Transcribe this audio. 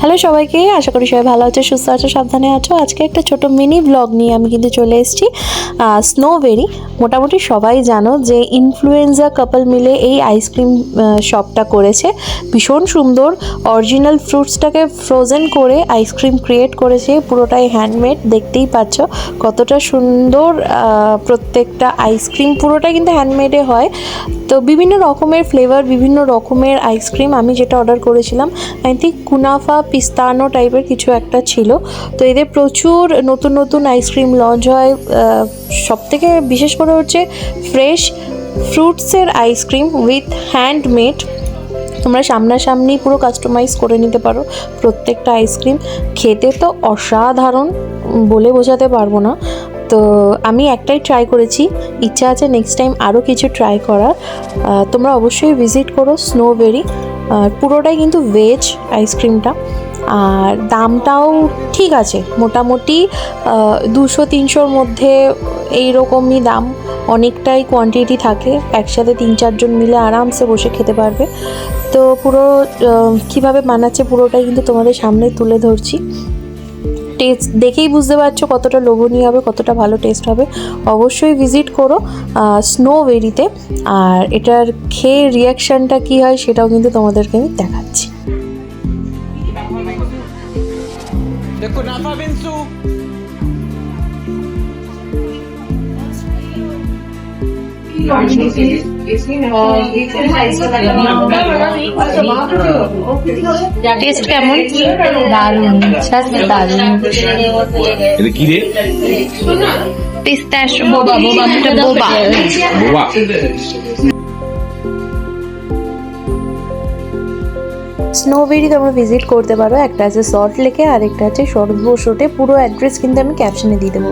Hello সবাইকে, আশা করি সবাই ভালো আছো, সুস্থ আছো, সাবধানে আছো। আজকে একটা ছোট মিনি ব্লগ নিয়ে আমি কিন্তু চলে এসেছি স্নোবেরি। মোটামুটি সবাই জানো যে ইনফ্লুয়েঞ্জা কাপল মিলে এই আইসক্রিম শপটা করেছে। ভীষণ সুন্দর, অরিজিনাল ফ্রুটসটাকে ফ্রোজেন করে আইসক্রিম ক্রিয়েট করেছে, পুরোটাই হ্যান্ডমেড। দেখতেই পাচ্ছ কতটা সুন্দর প্রত্যেকটা আইসক্রিম, পুরোটাই কিন্তু হ্যান্ডমেডে হয়। তো বিভিন্ন রকমের ফ্লেভার, বিভিন্ন রকমের আইসক্রিম। আমি যেটা অর্ডার করেছিলাম আই থিঙ্ক কুনাফা পিস্তানো টাইপের কিছু একটা ছিল। তো এদের প্রচুর নতুন নতুন আইসক্রিম লঞ্চ হয়। সবথেকে বিশেষ করে হচ্ছে ফ্রেশ ফ্রুটসের আইসক্রিম উইথ হ্যান্ডমেড। তোমরা সামনাসামনি পুরো কাস্টমাইজ করে নিতে পারো প্রত্যেকটা আইসক্রিম। খেতে তো অসাধারণ, বলে বোঝাতে পারবো না। তো আমি একটাই ট্রাই করেছি, ইচ্ছা আছে নেক্সট টাইম আরও কিছু ট্রাই করার। তোমরা অবশ্যই ভিজিট করো স্নোবেরি। পুরোটাই কিন্তু ভেজ আইসক্রিমটা, আর দামটাও ঠিক আছে, মোটামুটি 200-300-র মধ্যে এইরকমই দাম। অনেকটাই কোয়ান্টিটি থাকে, একসাথে 3-4 জন মিলে আরামসে বসে খেতে পারবে। তো পুরো কীভাবে বানাচ্ছে পুরোটাই কিন্তু তোমাদের সামনে তুলে ধরছি। টেস্ট দেখেই বুঝতে পারছো কতটা লোভনীয় হবে, কতটা ভালো টেস্ট হবে। অবশ্যই ভিজিট করো স্নোবেরিতে। আর এটার খেয়ে রিয়াকশানটা কী হয় সেটাও কিন্তু তোমাদেরকে আমি দেখাচ্ছি। দেখো নাফা বিনসু টেস্ট কেমন? দারুণ, সত্যি দারুণ। এটা কি রে? পিস্তাশিও বোবা, এটা বোবা। বোবা। স্নোবেরি তোমরা ভিজিট করতে পারো। একটা আছে সল্ট লেকে আর একটা আছে সর্বশোটে। পুরো অ্যাড্রেস কিন্তু আমি ক্যাপশনে দিয়ে দেবো।